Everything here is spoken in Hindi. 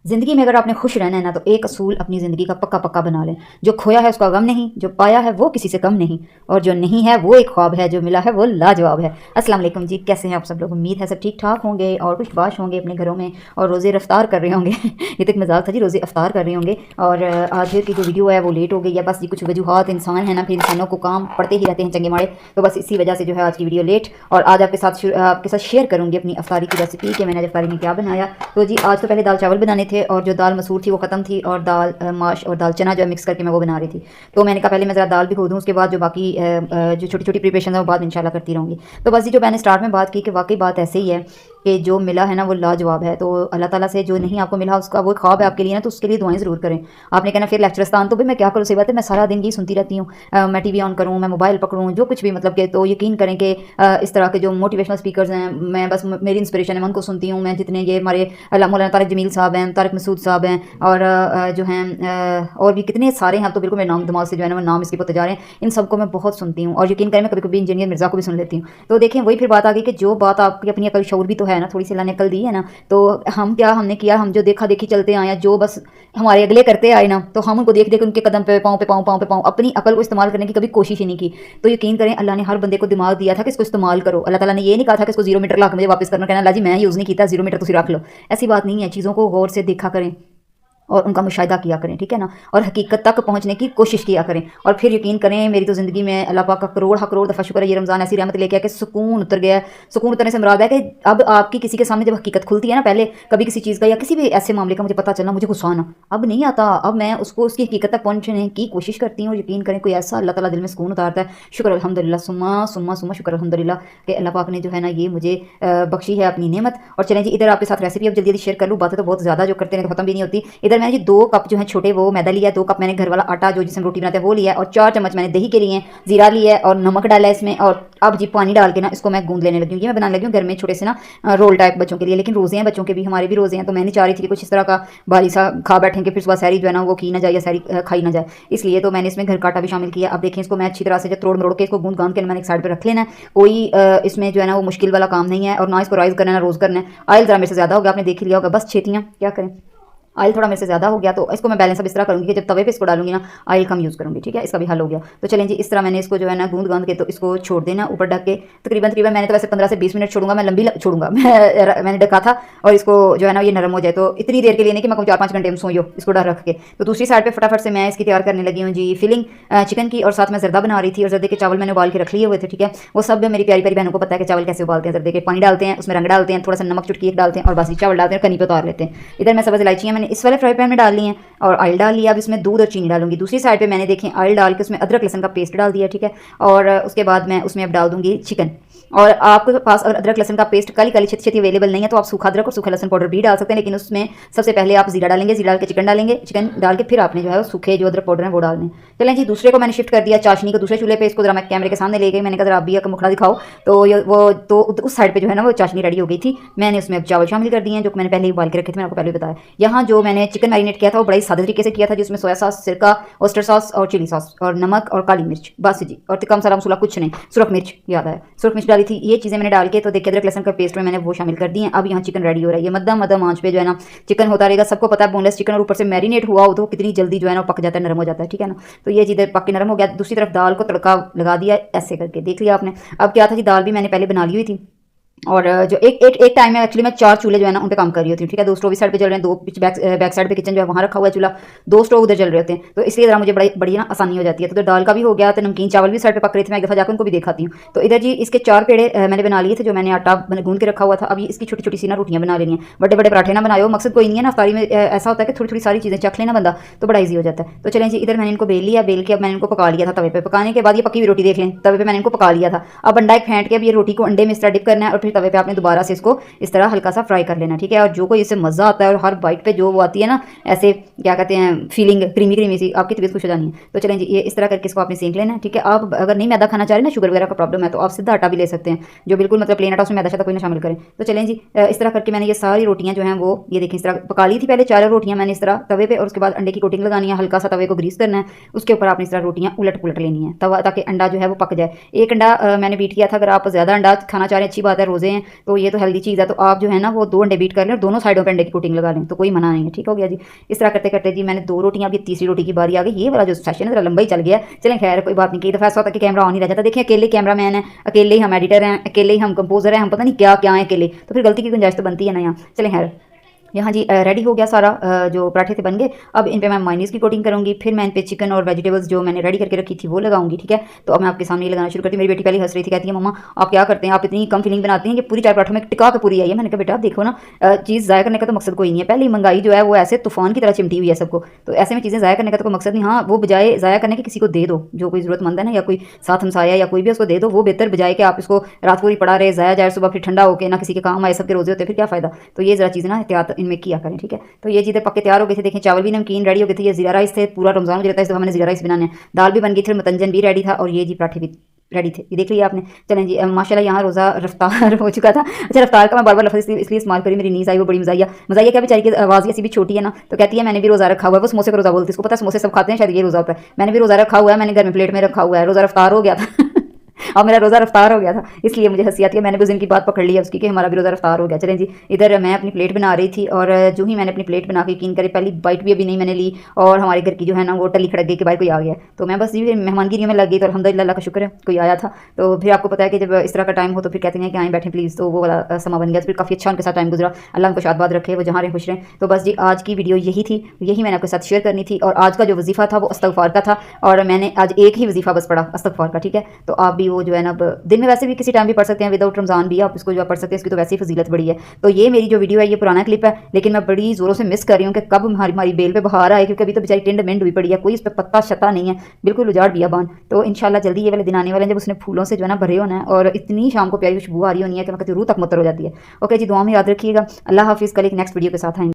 ज़िंदगी में अगर आपने खुश रहना है ना तो एक असूल अपनी ज़िंदगी का पक्का पक्का बना लें। जो खोया है उसका गम नहीं, जो पाया है वो किसी से कम नहीं, और जो नहीं है वो एक ख्वाब है, जो मिला है वो लाजवाब है। अस्सलाम वालेकुम जी, कैसे हैं आप सब लोग? उम्मीद है सब ठीक ठाक होंगे और खुशबाश होंगे अपने घरों में और रोज़े रफ्तार कर रहे होंगे। ये तो एक मजाक था जी, रोज़े अफ्तार कर रहे होंगे। और आज की जो वीडियो है वो लेट हो गई है। बस ये कुछ वजूहात, इंसान है ना, फिर इंसानों को काम पड़ते ही रहते हैं चंगे माड़े, तो बस इसी वजह से जो है आज की वीडियो लेट। और आज आपके साथ शेयर करूँगी अपनी अफ्तारी की रेसिपी कि मैंने आज अफ्तारी में क्या बनाया। तो जी आज तो पहले दाल चावल बनाने थे और जो दाल मसूर थी वो ख़त्म थी, और दाल माश और दाल चना जो है मिक्स करके मैं वो बना रही थी। तो मैंने कहा पहले मैं ज़रा दाल भिगो दूँ, उसके बाद जो बाकी जो छोटी छोटी प्रिपरेशन है वो बाद में इंशाल्लाह करती रहूँगी। तो बस ये जो मैंने स्टार्ट में बात की कि वाकई बात ऐसे ही है कि जो मिला है ना वो लाजवाब है। तो अल्लाह ताला से जो नहीं आपको मिला उसका वो ख्वाब है आपके लिए ना, तो उसके लिए दुआएं ज़रूर करें। आपने कहना फिर लेक्चरस्तान, तो भाई मैं क्या करूँ? सही बात है, मैं सारा दिन यही सुनती रहती हूँ। मैं टीवी ऑन करूँ, मैं मोबाइल पकड़ूँ, जो कुछ भी मतलब कि, तो यकीन करें कि इस तरह के जो मोटिवेशनल स्पीकर्स हैं, मैं बस मेरी इंस्पिरेशन है मैं उनको सुनती हूँ। मैं जितने ये हमारे मौलाना तारिक जमील साहब हैं, तारिक मसूद साहब हैं, और जो हैं और भी कितने सारे हैं, तो बिल्कुल मेरे नाम दिमाग से जो है ना वो नाम इसके होते जा रहे हैं। इन सबको मैं बहुत सुनती हूँ और यकीन करें मैं कभी कभी इंजीनियर मिर्ज़ा को भी सुन लेती हूँ। तो देखें वही फिर बात आ गई कि जो बात आपकी अपनी अकल शऊर भी तो है ना, थोड़ी सी अल्लाह ने अकल दी है ना, तो हमने किया, हम जो देखा देखी चलते आए हैं, जो बस हमारे अगले करते आए ना, तो हम उनको देख देख उनके कदम पे पाँव, अपनी अकल को इस्तेमाल करने की कभी कोशिश ही नहीं की। तो यकीन करें अल्लाह ने हर बंदे को दिमाग दिया था कि इसको इस्तेमाल करो। अल्लाह ताला ने ये नहीं कहा था कि इसको 0 मीटर ला के मुझे वापस करना, कहना अल्लाह जी मैं यूज़ नहीं किया, 0 मीटर तुम रख लो। ऐसी बात नहीं है, चीज़ों को गौर से देखा करें और उनका मुशाहिदा किया करें, ठीक है ना, और हकीकत तक पहुंचने की कोशिश किया करें। और फिर यकीन करें मेरी तो ज़िंदगी में अल्लाह पाक का करोड़ दफ़ा शुक्र है, ये रमज़ान ऐसी रहमत लेके आया कि सुकून उतर गया है। सुकून उतरने से मुराद है कि अब आपकी किसी के सामने जब हकीकत खुलती है ना, पहले कभी किसी चीज़ का या किसी भी ऐसे मामले का मुझे पता चलना, मुझे गुस्सा आना अब नहीं आता। अब मैं उसको उसकी हकीकत तक पहुंचने की कोशिश करती हूँ। यकीन करें कोई ऐसा अल्लाह ताला दिल में सुकून उतारता है। शुक्र अल्हम्दुलिल्लाह, सुम्मा सुम्मा सुम्मा शुक्र अल्हम्दुलिल्लाह कि अल्लाह पाक ने जो है ना ये मुझे बख्शी है अपनी नेमत। और चलें जी इधर आपके साथ रेसिपी अब जल्दी जल्दी शेयर कर लूँ, बातें तो बहुत ज़्यादा जो करते हैं तो खत्म भी नहीं होती। इधर मैंने जी 2 कप जो है छोटे वो मैदा लिया, 2 कप मैंने घर वाला आटा जो जिसमें रोटी बनाते हैं वो लिया, और 4 चम्मच मैंने दही के लिए, जीरा लिया और नमक डाला है इसमें। और अब जी पानी डाल के ना इसको मैं गूंद लेने लगी हूँ। ये मैं बनाने लगी हूँ घर में छोटे से ना रोल टाइप बच्चों के लिए, लेकिन रोज़े हैं बच्चों के भी, हमारे भी रोज़े हैं, तो मैं नहीं चाह रही थी कि कुछ इस तरह का भारी सा खा बैठेंगे फिर सुबह सहरी जो है ना वो की ना जाए या सहरी खाई ना जाए, इसलिए तो मैंने इसमें घर का आटा भी शामिल किया। अब देखें इसको मैं अच्छी तरह से जब तोड़ मरोड़ के इसको गूंद गांद के मैंने एक साइड पर रख लेना है। कोई इसमें जो है ना वो मुश्किल वाला काम नहीं है, और ना इसको राइज करना है ना रोज़ करना है। आयल ज़रा मेरे से ज़्यादा हो गया, आपने देख लिया होगा, बस छेतियाँ क्या करें, ऑयल थोड़ा मेरे से ज़्यादा हो गया, तो इसको मैं बैलेंस अब इस तरह करूँगी कि जब तवे पे इसको डालूंगी ना ऑयल कम यूज़ करूँगी, ठीक है, इसका भी हल हो गया। तो चलें जी इस तरह मैंने इसको जो है ना गूंद गांद के तो इसको छोड़ देना ऊपर ढक के, तकरीबन मैंने तो वैसे 15 से 20 मिनट छोड़ूंगा, मैं लंबी छोड़ूंगा। मैंने ढका था, और इसको जो है ना ये नरम हो जाए, तो इतनी देर के लिए नहीं कि मैं 4-5 घंटे में सोइयो, इसको डर रख के। तो दूसरी साइड पर फटाफट से मैं इसकी तैयार करने लगी हूँ जी फिलिंग चिकन की, और साथ में जर्दा बना रही थी, और जर्दे के चावल मैंने उबाल के रख लिए हुए थे, ठीक है। वो सब मेरी प्यारी प्यारी बहनों को पता है कि चावल कैसे उबालते हैं। जर्दे के पानी डालते हैं, उसमें रंग डालते हैं, थोड़ा सा नमक चुटकी डालते हैं, और बासी चावल डालते हैं, कनी पे उतार लेते हैं। इधर मैं सब्ज़ इलायचियाँ मैंने इस वाले फ्राई पैन में डाल ली हैं और ऑयल डाल लिया। अब इसमें दूध और चीनी डालूंगी। दूसरी साइड पे मैंने देखें ऑयल डाल के उसमें अदरक लहसुन का पेस्ट डाल दिया, ठीक है। और उसके बाद मैं उसमें अब डाल दूंगी चिकन। और आपके पास अगर अदरक लहसुन का पेस्ट काली काली छेती छेती अवेलेबल नहीं है तो आप सूखा अदरक और सूखा लहसुन पाउडर भी डाल सकते हैं, लेकिन उसमें सबसे पहले आप जीरा डालेंगे, जीरा डाल के चिकन डालेंगे, चिकन डाल के फिर आपने जो है सूखे जो अदरक पाउडर है वो डालने। चलें जी दूसरे को मैंने शिफ्ट कर दिया, चाशनी को दूसरे चूल्हे पे, इसको जरा मैं कैमरे के सामने ले गई, मैंने कहा जरा आप भी मुखड़ा दिखाओ। तो वो तो उस साइड पे जो है ना वो चाशनी रेडी हो गई थी। मैंने उसमें अब चावल शामिल कर दिए हैं जो मैंने पहले ही उबाल के रखे थे, मैंने आपको पहले बताया। यहाँ जो मैंने चिकन मैरिनेट किया था वो बड़ा ही सादे तरीके से किया था, जिसमें सोया सॉस, सिरका, ऑयस्टर सॉस और चिली सॉस और नमक और काली मिर्च, बस जी, और तिक्का मसाला मसूला कुछ नहीं, सुरख मिर्च याद आया, सुरख मिर्च डाली थी। ये चीज़ें मैंने डाल के तो देखिए अदरक लहसुन का पेस्ट में मैंने वो शामिल कर दिए हैं। अब यहाँ चिकन रेडी हो रहा है, ये मध्यम मध्यम आंच पे जो है ना चिकन होता रहेगा। सबको पता है बोनलेस चिकन और ऊपर से मैरिनेट हुआ हो तो कितनी जल्दी जो है ना पक जाता है, नरम हो जाता है, ठीक है ना। तो ये चीज़ें पक के नरम हो गया। दूसरी तरफ दाल को तड़का लगा दिया ऐसे करके, देख लिया आपने। अब क्या था जी, दाल भी मैंने पहले बना ली हुई थी, और जो एक टाइम में एक्चुअली मैं 4 चूल्हे जो है ना उन पे काम कर रही होती हूँ, ठीक है। 2 स्टोव इस साइड पे चल रहे हैं, 2 बैक साइड पे किचन जो है वहाँ रखा हुआ है चूल्हा, 2 स्टोव उधर चल रहे होते हैं, तो इसलिए ज़रा मुझे बड़ी ना आसानी हो जाती है। तो दाल का भी हो गया, तो नमकीन चावल भी साइड पे पक रहे थे, मैं एक दफ़ा जाकर उनको भी दिखाती हूँ। तो इधर जी इसके 4 पेड़े मैंने बना लिए थे जो मैंने आटा मैंने गूंद के रखा हुआ था। अभी इसकी छोटी छोटी सी ना रोटियाँ बना लेनी है, बड़े बड़े पराठे ना बनाओ, मकसद कोई नहीं है ना अफ्तारी में, ऐसा होता है कि थोड़ी थोड़ी सारी चीज़ें चख लेना बंदा तो बड़ा ईजी हो जाता है। तो चलें जी इधर मैंने इनको बेल लिया, बेल के अब मैंने इनको पका लिया था तवे पे। पकाने के बाद ये पकी हुई रोटी देख लें, तवे पे मैंने इनको पका लिया था। अब अंडा एक फेंट के अब ये रोटी को अंडे में इस तरह डिप करना है, और फिर तवे पे आपने दोबारा से इसको इस तरह हल्का सा फ्राई कर लेना, ठीक है। और जो कोई इससे मज़ा आता है और हर बाइट पे जो वो आती है ना ऐसे क्या कहते हैं फीलिंग क्रीमी क्रीमी सी, आपकी तबीयत खुश हो जानी है। तो चलें जी ये इस तरह करके इसको आपने सेंक लेना है, ठीक है। आप अगर नहीं मैदा खाना चाह रहे ना, शुगर वगैरह का प्रॉब्लम है, तो आप सीधा आटा भी ले सकते हैं, जो बिल्कुल मतलब प्लेन आटा, उसमें मैदा शायद कोई ना शामिल करें। तो चलें जी इस तरह करके मैंने ये सारी रोटियाँ जो हैं वो ये देखिए इस तरह पका ली थी। पहले 4 रोटियाँ मैंने इस तरह तवे पे, और उसके बाद अंडे की कोटिंग लगानी है, हल्का सा तवे को ग्रीस करना है, उसके ऊपर आपने इस तरह रोटियाँ उलट पुलट लेनी है तवा, ताकि अंडा जो है वो पक जाए। एक अंडा मैंने बीट किया था, अगर आप ज़्यादा अंडा खाना चाह रहे हैं अच्छी बात है, रोज़े हैं तो ये तो हेल्दी चीज़ है, तो आप जो है ना वो 2 अंडे बीट कर लें और दोनों साइडों पे अंडे की कोटिंग लगा लें, तो कोई मना नहीं है। ठीक हो गया जी। इस तरह करते करते जी मैंने 2 रोटियाँ, अभी तीसरी रोटी की बारी आ गई। ये वाला जो सेशन है ज़रा लंबा ही चल गया, चलें खैर कोई बात नहीं। कई दफ़ा ऐसा होता है कि कैमरा ऑन ही रह जाता है। देखिए अकेले कैमरा मैन है, अकेले ही हम एडिटर हैं, अकेले ही हम कंपोजर हैं, हम पता नहीं क्या क्या हैं अकेले, तो फिर गलती की गुंजाइश तो बनती है ना यहाँ। चलें खैर, यहाँ जी रेडी हो गया सारा, जो पराठे थे बन गए। अब इन पे मैं मायोनीज़ की कोटिंग करूँगी, फिर मैं इन पे चिकन और वेजिटेबल्स जो मैंने रेडी करके रखी थी वो लगाऊंगी। ठीक है, तो अब मैं आपके सामने ये लगाना शुरू करती हूँ। मेरी बेटी पहले हंस रही थी, कहती है मम्मा आप क्या करते हैं, आप इतनी कम फिलिंग बनाती हैं कि पूरी 4 पराठों में टिका के पूरी आई है। मैंने कहा बेटा आप देखो ना, चीज़ ज़ाया करने का तो मकसद कोई नहीं है। पहले ही महंगाई जो है वो ऐसे तूफान की तरह चिमटी हुई है सबको, तो ऐसे में चीज़ें ज़ाया करने का तो कोई मकसद नहीं। हाँ, वो बजाय ज़ाया करने के किसी को दे दो, जो कोई ज़रूरतमंद है ना, या कोई साथ हमसाया या कोई भी उसको दे दो, वो बेहतर बजाय कि आप इसको रात पूरी पड़ा रहे, ज़ाया जाए सुबह फिर ठंडा होकर ना किसी के काम आए, सबके रोजे होते फिर क्या फ़ायदा। तो ये ज़रा चीज़ें ना एहतियात इनमें किया करें। ठीक है, तो ये चीज़ें पक्के तैयार हो गए थे। देखें चावल भी नमकीन रेडी हो गए थे। ये जीरा राइस थे, पूरा रमज़ान मुझे लगता है इस दफ़ा मैंने जीरा राइस बनाने हैं। दाल भी बन गई थी, मतंजन भी रेडी था, और ये जी पराठे भी रेडी थे। ये देख लिया आपने। चलें जी, माशाल्लाह यहाँ रोज़ा रफ्तार हो चुका था। अच्छा, रफ्तार का मैं बार बार लफ्ज़ इसलिए इस्तेमाल करी, मेरी नीज़ आई वो बड़ी मज़ाइया मज़ाइया क्या बेचारी की आवाज़ ऐसी भी छोटी है ना, तो कहती है मैंने भी रोज़ा रखा हुआ है। वो समोसे का रोज़ा बोलती है, उसको पता है समोसे सब खाते हैं, शायद ये रोज़ा होता है। मैंने भी रोज़ा रखा हुआ है, मैंने घर में प्लेट में रखा हुआ है। रोज़ा रफ्तार हो गया था अब मेरा रोज़ा रफ्तार हो गया था, इसलिए मुझे हंसी आती है। मैंने भी उस दिन की बात पकड़ ली है उसकी कि हमारा भी रोज़ा रफ्तार हो गया। चलें जी, इधर मैं अपनी प्लेट बना रही थी, और जो ही मैंने अपनी प्लेट बना के यकीन करे पहली बाइट भी अभी नहीं मैंने ली, और हमारे घर की जो है ना वो टली खड़क गई कि भाई कोई आ गया। तो मैं बस ये मेहमानगिरी में लग गई, तो अल्हम्दुलिल्लाह अल्लाह का शुक्र है कोई आया था। तो फिर आपको पता है कि जब इस तरह का टाइम हो तो फिर कहते हैं कि आएँ बैठे प्लीज़, तो वो वाला समा बन गया। तो फिर काफ़ी अच्छा उनके साथ टाइम गुजरा। अल्लाह उनको शादबाद रखे, वो जहाँ रहे खुश रहें। तो बस जी आज की वीडियो यही थी, यही मैंने आपके साथ शेयर करनी थी। और आज का जो वजीफ़ा था वो इस्तग़फ़ार का था, और मैंने आज एक ही वजीफ़ा बस पढ़ा इस्तग़फ़ार का। ठीक है, तो आप भी वो जो है ना दिन में वैसे भी किसी टाइम भी पढ़ सकते हैं, विदाउट रमज़ान भी आप इसको जो पढ़ सकते हैं, इसकी तो वैसे ही फजीलत बड़ी है। तो ये मेरी जो वीडियो है ये पुराना क्लिप है, लेकिन मैं बड़ी ज़ोरों से मिस कर रही हूँ कि कब हमारी बेल पे बहार आए, क्योंकि अभी तो बेचारी टिंड मिंड हुई पड़ी है, कोई इस पर पत्ता शता नहीं है, बिल्कुल उजाड़ बियाबान। तो इंशाल्लाह जल्दी ये वाले दिन आने वाले हैं जब उसने फूलों से जो है ना भरे होना है, और इतनी शाम को प्यारी खुशबू आ रही होनी है कि मैं कहती रूह तक मुतर हो जाती है। ओके जी, दुआ में याद रखिएगा। अल्लाह हाफिज़, कल एक नेक्स्ट वीडियो के साथ आएंगे।